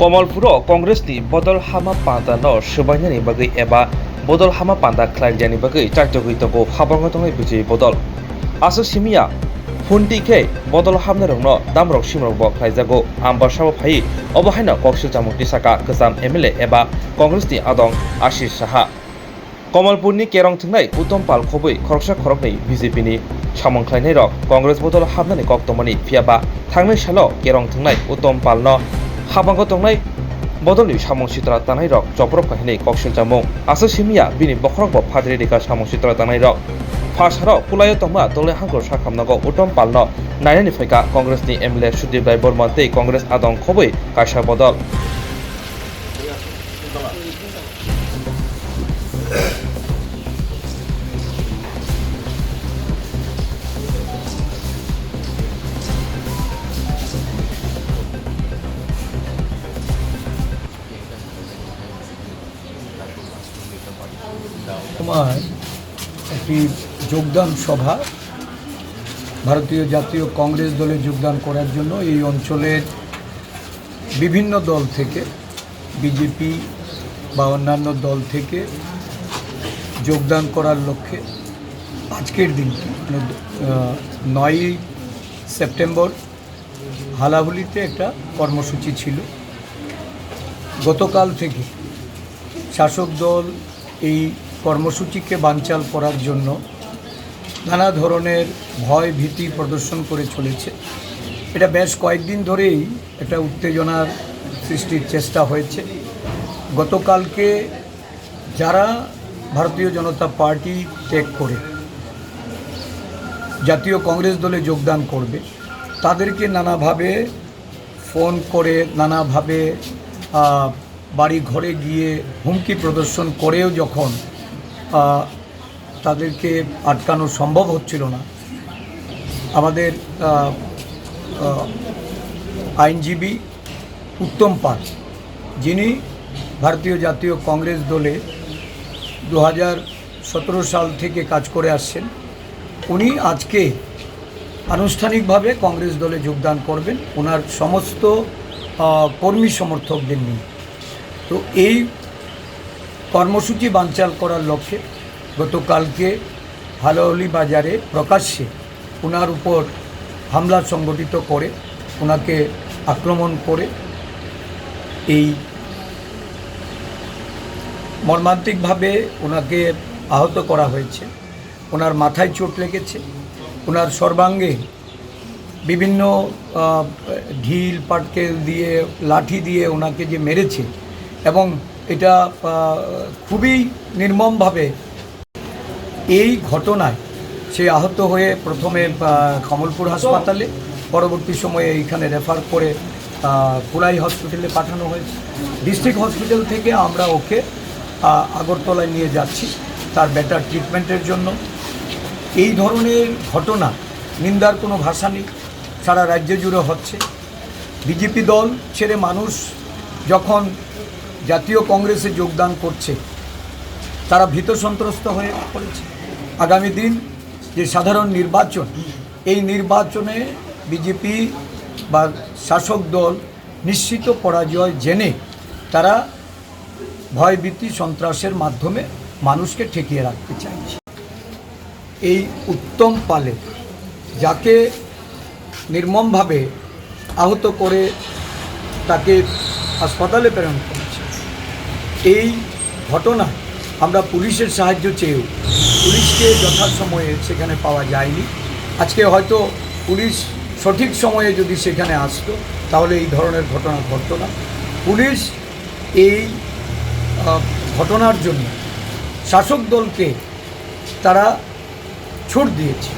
कमलपुर कांग्रेसनि बदल हामा पान्डानो सुबायनायनि बागै एबा बदल हामा पान्डा ख्लायजानि बागै चार्जगैतगौ हाबांगा दंनाय बिजय बदल आसो सिमिया हुन्टिखे बदल हामने रंनो दामरक सिमरक ख्लायजागौ आम्बासाव फाय अबहायनो कक्सिल जामुक्ति साका गोजाम एमएलए एबा कांग्रेसनि आदं आशिष साहा कमलपुरनि केरं थंनाय उत्तम पाल खबै खरकसा खरकनै बिजेपिनि सामंख्लायनाय रक कांग्रेस बदल हाबनानै कक्तमनि फियाबा थांनाय साल केरं थंनाय उत्तम पालनो हाबांगा दंनाय बदलनि सामं सित्रा तानाय रक चप्रब काहिनी कक्सिल जामुं आसो सिमिया बिनि बखरक फाद्रि रेखा सामं सित्रा तानाय रक फार्स्टाराव कुलायो तमा दले हांखर साखामनांगौ उत्तम पालनो नायनायनि फायका कांग्रेसनि एमएलए सुदीप राय बर्मनते कांग्रेस आदं खबै कायसा बदल একটি যোগদান সভা ভারতীয় জাতীয় কংগ্রেস দলে যোগদান করার জন্য এই অঞ্চলের বিভিন্ন দল থেকে বিজেপি বা অন্যান্য দল থেকে যোগদান করার লক্ষ্যে আজকের দিনটি 9ই সেপ্টেম্বর হালাহুলিতে একটা কর্মসূচি ছিল। গতকাল থেকে শাসক দল এই কর্মসূচিকে বানচাল করার জন্য নানা ধরনের ভয় ভীতি প্রদর্শন করে চলেছে। এটা বেশ কয়েকদিন ধরেই একটা উত্তেজনার সৃষ্টির চেষ্টা হয়েছে। গতকালকে যারা ভারতীয় জনতা পার্টি ত্যাগ করে জাতীয় কংগ্রেস দলে যোগদান করবে তাদেরকে নানাভাবে ফোন করে নানাভাবে বাড়ি ঘরে গিয়ে হুমকি প্রদর্শন করেও যখন তাদেরকে আটকানো সম্ভব হচ্ছিল না, আমাদের আইনজীবী উত্তম পাল, যিনি ভারতীয় জাতীয় কংগ্রেস দলে 2017 সাল থেকে কাজ করে আসছেন, উনি আজকে আনুষ্ঠানিকভাবে কংগ্রেস দলে যোগদান করবেন ওনার সমস্ত কর্মী সমর্থকদের নিয়ে। তো এই কর্মসূচি বানচাল করার লক্ষ্যে গতকালকে হালাহুলি বাজারে প্রকাশ্যে ওনার উপর হামলা সংগঠিত করে ওনাকে আক্রমণ করে এই মর্মান্তিকভাবে ওনাকে আহত করা হয়েছে। ওনার মাথায় চোট লেগেছে, ওনার সর্বাঙ্গে বিভিন্ন ঢিল পাটকেল দিয়ে লাঠি দিয়ে ওনাকে যে মেরেছে এবং এটা খুবই নির্মমভাবে এই ঘটনায় সে আহত হয়ে প্রথমে কমলপুর হাসপাতালে, পরবর্তী সময়ে এইখানে রেফার করে কুলাই হসপিটালে পাঠানো হয়েছে। ডিস্ট্রিক্ট হসপিটাল থেকে আমরা ওকে আগরতলায় নিয়ে যাচ্ছি তার বেটার ট্রিটমেন্টের জন্য। এই ধরনের ঘটনা নিন্দার কোনো ভাষা নেই, সারা রাজ্য জুড়ে হচ্ছে। বিজেপি দল ছেড়ে মানুষ যখন জাতীয় কংগ্রেসে যোগদান করছে তারা ভীত সন্ত্রস্ত হয়ে পড়েছে। আগামী দিন যে সাধারণ নির্বাচন, এই নির্বাচনে বিজেপি বা শাসক দল নিশ্চিত পরাজয় জেনে তারা ভয়ভীতি সন্ত্রাসের মাধ্যমে মানুষকে ঠেকিয়ে রাখতে চাইছে। এই উত্তম পালে যাকে নির্মমভাবে আহত করে তাকে হাসপাতালে প্রেরণ করেছে, এই ঘটনায় আমরা পুলিশের সাহায্য চেয়েও পুলিশকে যথাসময়ে সেখানে পাওয়া যায়নি। আজকে হয়তো পুলিশ সঠিক সময়ে যদি সেখানে আসতো তাহলে এই ধরনের ঘটনা ঘটতো না। পুলিশ এই ঘটনার জন্য শাসক দলকে তারা ছুট দিয়েছে।